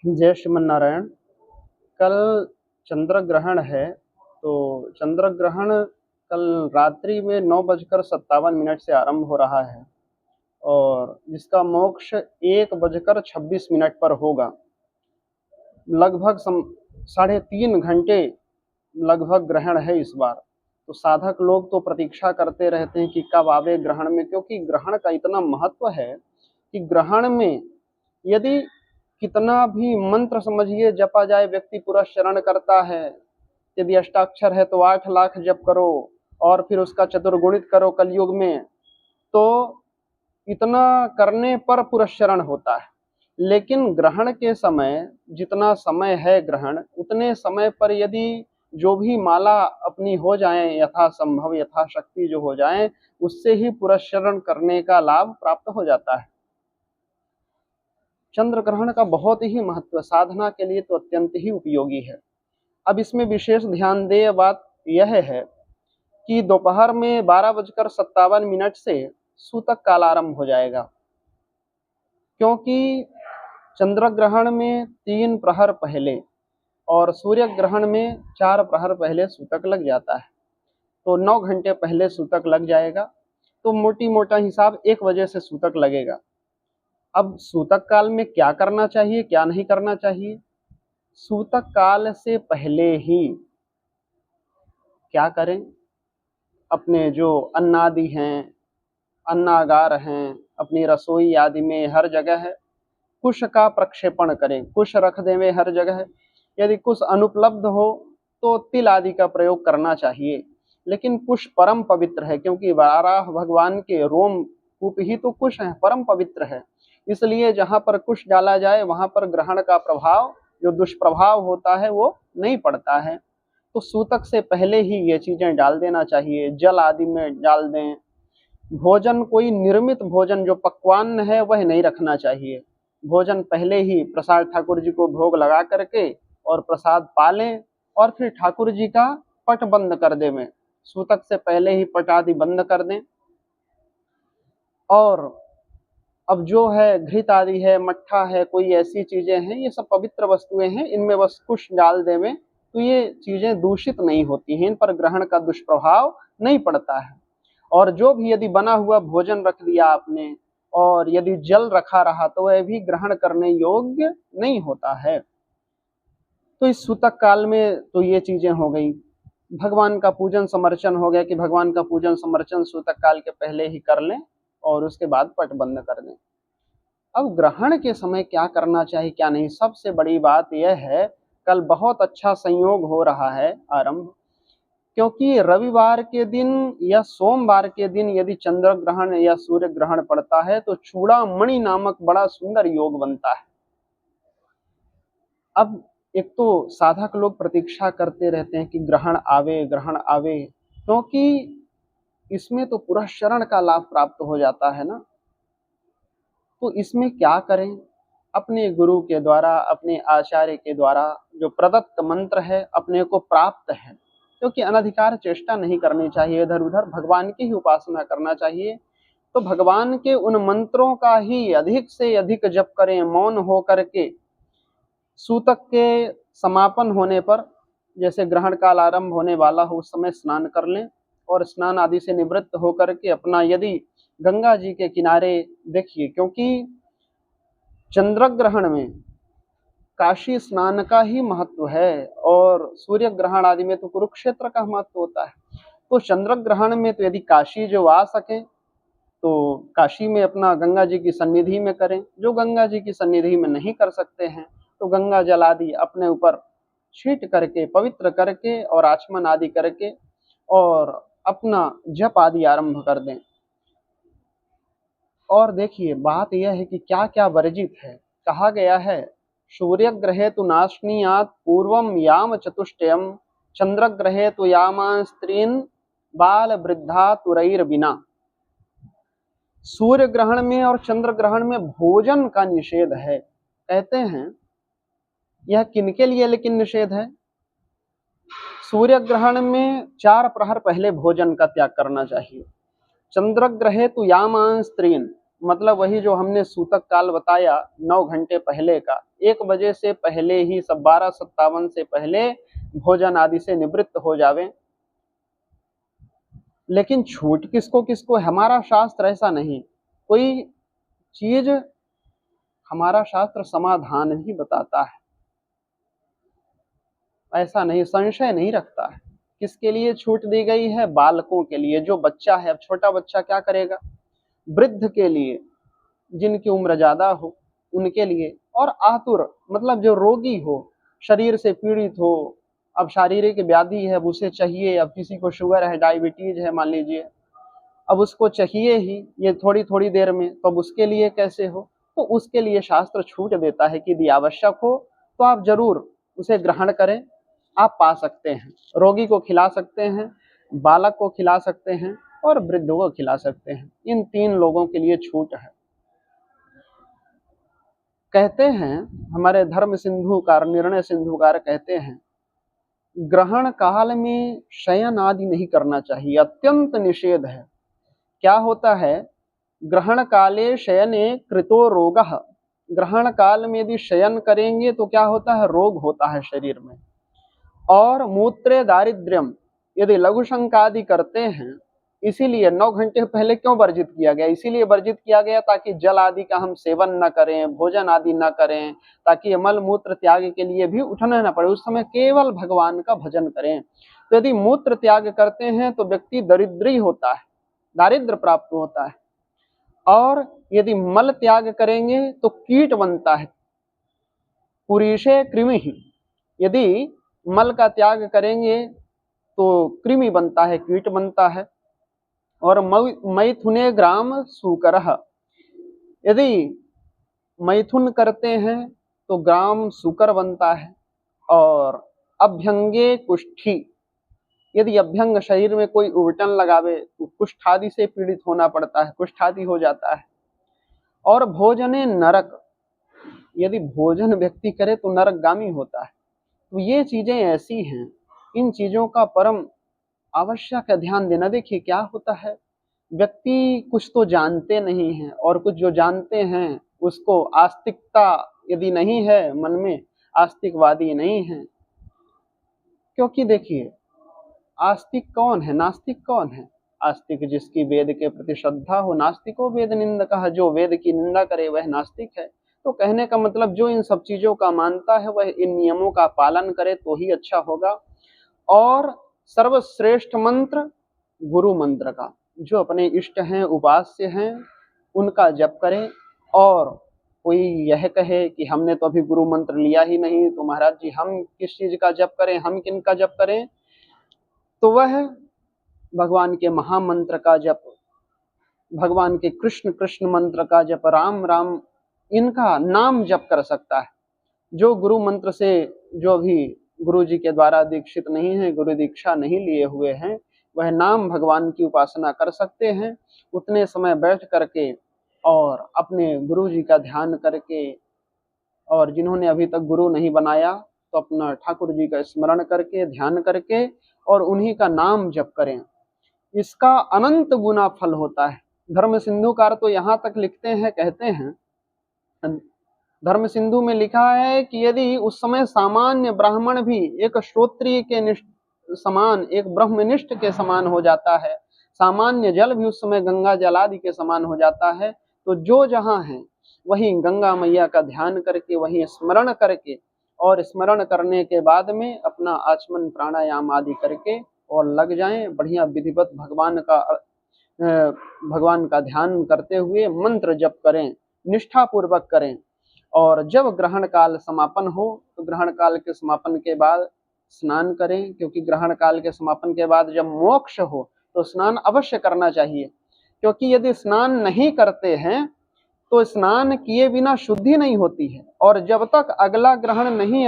जय श्रीमन नारायण। कल चंद्र ग्रहण है। तो चंद्र ग्रहण कल रात्रि में 9:57 से आरंभ हो रहा है और जिसका मोक्ष 1:26 पर होगा। लगभग 3.5 घंटे लगभग ग्रहण है इस बार। तो साधक लोग तो प्रतीक्षा करते रहते हैं कि कब आवे ग्रहण में, क्योंकि ग्रहण का इतना महत्व है कि ग्रहण में यदि कितना भी मंत्र समझिए जपा जाए, व्यक्ति पूरा शरण करता है। यदि अष्टाक्षर है तो 8 लाख जप करो और फिर उसका चतुर्गुणित करो कलयुग में, तो इतना करने पर पुरस्चरण होता है। लेकिन ग्रहण के समय, जितना समय है ग्रहण, उतने समय पर यदि जो भी माला अपनी हो जाए, यथासंभव यथाशक्ति जो हो जाए, उससे ही पुरस्चरण करने का लाभ प्राप्त हो जाता है। चंद्र ग्रहण का बहुत ही महत्व, साधना के लिए तो अत्यंत ही उपयोगी है। अब इसमें विशेष ध्यान देय बात यह है कि दोपहर में 12:57 से सूतक काल आरंभ हो जाएगा, क्योंकि चंद्र ग्रहण में 3 प्रहर पहले और सूर्य ग्रहण में 4 प्रहर पहले सूतक लग जाता है। तो 9 घंटे पहले सूतक लग जाएगा, तो मोटी मोटा हिसाब 1 बजे से सूतक लगेगा। अब सूतक काल में क्या करना चाहिए, क्या नहीं करना चाहिए? सूतक काल से पहले ही क्या करें? अपने जो अन्नादि हैं, अन्नागार हैं, अपनी रसोई आदि में हर जगह है कुश का प्रक्षेपण करें, कुश रख देवें हर जगह। यदि कुश अनुपलब्ध हो तो तिल आदि का प्रयोग करना चाहिए, लेकिन कुश परम पवित्र है, क्योंकि वाराह भगवान के रोम कूप ही तो कुश है, परम पवित्र है। इसलिए जहाँ पर कुश डाला जाए वहाँ पर ग्रहण का प्रभाव, जो दुष्प्रभाव होता है, वो नहीं पड़ता है। तो सूतक से पहले ही ये चीजें डाल देना चाहिए, जल आदि में डाल दें। भोजन, कोई निर्मित भोजन जो पकवान है वह नहीं रखना चाहिए। भोजन पहले ही प्रसाद ठाकुर जी को भोग लगा करके और प्रसाद पालें और फिर ठाकुर जी का पट बंद कर दें। सूतक से पहले ही पट आदि बंद कर दें। और अब जो है घृत आदि है, मट्ठा है, कोई ऐसी चीजें हैं, ये सब पवित्र वस्तुएं हैं, इनमें बस कुछ डाल देवें तो ये चीजें दूषित नहीं होती हैं, इन पर ग्रहण का दुष्प्रभाव नहीं पड़ता है। और जो भी यदि बना हुआ भोजन रख दिया आपने और यदि जल रखा रहा तो वह भी ग्रहण करने योग्य नहीं होता है। तो इस सूतक काल में तो ये चीजें हो गई। भगवान का पूजन समर्चन हो गया कि भगवान का पूजन समर्चन सूतक काल के पहले ही कर लें और उसके बाद पट बंद कर दें। अब ग्रहण के समय क्या करना चाहिए, क्या नहीं, सबसे बड़ी बात यह है, कल बहुत अच्छा संयोग हो रहा है आरंभ, क्योंकि रविवार के दिन या सोमवार के दिन यदि चंद्र ग्रहण या सूर्य ग्रहण पड़ता है तो चूड़ामणि नामक बड़ा सुंदर योग बनता है। अब एक तो साधक लोग प्रतीक्षा करते रहते हैं कि ग्रहण आवे, ग्रहण आवे, क्योंकि इसमें तो पुरस्चरण का लाभ प्राप्त हो जाता है ना। तो इसमें क्या करें? अपने गुरु के द्वारा, अपने आचार्य के द्वारा जो प्रदत्त मंत्र है अपने को प्राप्त है, क्योंकि अनधिकार चेष्टा नहीं करनी चाहिए, इधर उधर भगवान की ही उपासना करना चाहिए। तो भगवान के उन मंत्रों का ही अधिक से अधिक जप करें, मौन हो करके। सूतक के समापन होने पर, जैसे ग्रहण काल आरंभ होने वाला हो, उस समय स्नान कर लें और स्नान आदि से निवृत्त होकर के अपना यदि गंगा जी के किनारे देखिए, क्योंकि चंद्र ग्रहण में काशी स्नान का ही महत्व है और सूर्य ग्रहण आदि में तो कुरुक्षेत्र का महत्व होता है। तो चंद्र ग्रहण में तो यदि काशी जो आ सके तो काशी में अपना गंगा जी की सन्निधि में करें। जो गंगा जी की सन्निधि में नहीं कर सकते हैं तो गंगा जल आदि अपने ऊपर छींट करके, पवित्र करके और आचमन आदि करके और अपना जप आदि आरंभ कर दें। और देखिए बात यह है कि क्या क्या वर्जित है। कहा गया है, सूर्य ग्रहे तो नाशनीयात पूर्वम याम चतुष्टयम, चंद्र ग्रहे तो यामा स्त्रीन बाल वृद्धा तुरैर बिना। सूर्य ग्रहण में और चंद्र ग्रहण में भोजन का निषेध है। कहते हैं यह किनके लिए लेकिन निषेध है? सूर्य ग्रहण में 4 प्रहर पहले भोजन का त्याग करना चाहिए। चंद्र ग्रहे तो यामा स्त्रीन, मतलब वही जो हमने सूतक काल बताया 9 घंटे पहले का, 1 बजे से पहले ही सब 12:57 से पहले भोजन आदि से निवृत्त हो जावे। लेकिन छूट किसको किसको, हमारा शास्त्र ऐसा नहीं, कोई चीज हमारा शास्त्र समाधान ही बताता है, ऐसा नहीं, संशय नहीं रखता है। किसके लिए छूट दी गई है? बालकों के लिए, जो बच्चा है। अब छोटा बच्चा क्या करेगा? वृद्ध के लिए, जिनकी उम्र ज्यादा हो उनके लिए, और आतुर मतलब जो रोगी हो, शरीर से पीड़ित हो, अब शारीरिक व्याधि है, अब उसे चाहिए, अब किसी को शुगर है, डायबिटीज है मान लीजिए, अब उसको चाहिए ही ये थोड़ी थोड़ी देर में, तो अब उसके लिए कैसे हो? तो उसके लिए शास्त्र छूट देता है कि यदि आवश्यक हो तो आप जरूर उसे ग्रहण करें, आप पा सकते हैं। रोगी को खिला सकते हैं, बालक को खिला सकते हैं, और वृद्ध को खिला सकते हैं। इन 3 लोगों के लिए छूट है। कहते हैं हमारे धर्म सिंधुकार, निर्णय सिंधुकार कहते हैं, ग्रहण काल में शयन आदि नहीं करना चाहिए, अत्यंत निषेध है। क्या होता है? ग्रहण काले शयने कृतो रोगः, ग्रहण काल में यदि शयन करेंगे तो क्या होता है? रोग होता है शरीर में। और मूत्रे दारिद्र्यम, यदि लघु शंकादि करते हैं, इसीलिए 9 घंटे पहले क्यों वर्जित किया गया? इसीलिए वर्जित किया गया ताकि जल आदि का हम सेवन न करें, भोजन आदि न करें, ताकि मल मूत्र त्याग के लिए भी उठना न पड़े, उस समय केवल भगवान का भजन करें। तो यदि मूत्र त्याग करते हैं तो व्यक्ति दरिद्री होता है, दारिद्र प्राप्त होता है। और यदि मल त्याग करेंगे तो कीट बनता है, पुरीशे कृमि ही, यदि मल का त्याग करेंगे तो कृमि बनता है, कीट बनता है। और मैथुने ग्राम सूकरः, यदि मैथुन करते हैं तो ग्राम सूकर बनता है। और अभ्यंगे कुष्ठी, यदि अभ्यंग शरीर में कोई उबटन लगावे तो कुष्ठ आदि से पीड़ित होना पड़ता है, कुष्ठ आदि हो जाता है। और भोजने नरक, यदि भोजन व्यक्ति करे तो नरकगामी होता है। तो ये चीजें ऐसी हैं, इन चीजों का परम आवश्यक है ध्यान देना। देखिए क्या होता है, व्यक्ति कुछ तो जानते नहीं है, और कुछ जो जानते हैं उसको आस्तिकता यदि नहीं है मन में, आस्तिकवादी नहीं है। क्योंकि देखिए आस्तिक कौन है, नास्तिक कौन है? आस्तिक जिसकी वेद के प्रति श्रद्धा हो, नास्तिको वेद निंदकः, जो वेद की निंदा करे वह नास्तिक है। तो कहने का मतलब जो इन सब चीजों का मानता है वह इन नियमों का पालन करे तो ही अच्छा होगा। और सर्वश्रेष्ठ मंत्र गुरु मंत्र का, जो अपने इष्ट हैं, उपास्य हैं, उनका जप करें। और कोई यह कहे कि हमने तो अभी गुरु मंत्र लिया ही नहीं, तो महाराज जी हम किस चीज का जप करें, हम किन का जप करें? तो वह भगवान के महामंत्र का जप, भगवान के कृष्ण कृष्ण मंत्र का जप, राम राम, इनका नाम जप कर सकता है। जो गुरु मंत्र से, जो भी गुरु जी के द्वारा दीक्षित नहीं है, गुरु दीक्षा नहीं लिए हुए हैं, वह नाम भगवान की उपासना कर सकते हैं। उतने समय बैठ करके और अपने गुरु जी का ध्यान करके, और जिन्होंने अभी तक गुरु नहीं बनाया तो अपना ठाकुर जी का स्मरण करके, ध्यान करके, और उन्हीं का नाम जप करें। इसका अनंत गुना फल होता है। धर्म सिंधुकार तो यहाँ तक लिखते हैं, कहते हैं, धर्म सिंधु में लिखा है कि यदि उस समय सामान्य ब्राह्मण भी एक श्रोत्रिय के समान, एक ब्रह्मनिष्ठ के समान हो जाता है, सामान्य जल भी उस समय गंगा जल आदि के समान हो जाता है, तो जो जहाँ है वहीं गंगा मैया का ध्यान करके, वहीं स्मरण करके, और स्मरण करने के बाद में अपना आचमन प्राणायाम आदि करके और लग जाएं बढ़िया विधिवत भगवान का ध्यान करते हुए मंत्र जप करें, निष्ठा पूर्वक करें। और जब ग्रहण काल समापन हो तो ग्रहण काल के समापन के बाद स्नान करें, क्योंकि ग्रहण काल के समापन के बाद जब मोक्ष हो तो स्नान अवश्य करना चाहिए। क्योंकि यदि स्नान नहीं करते हैं तो स्नान किए बिना शुद्धि नहीं होती है, और जब तक अगला ग्रहण नहीं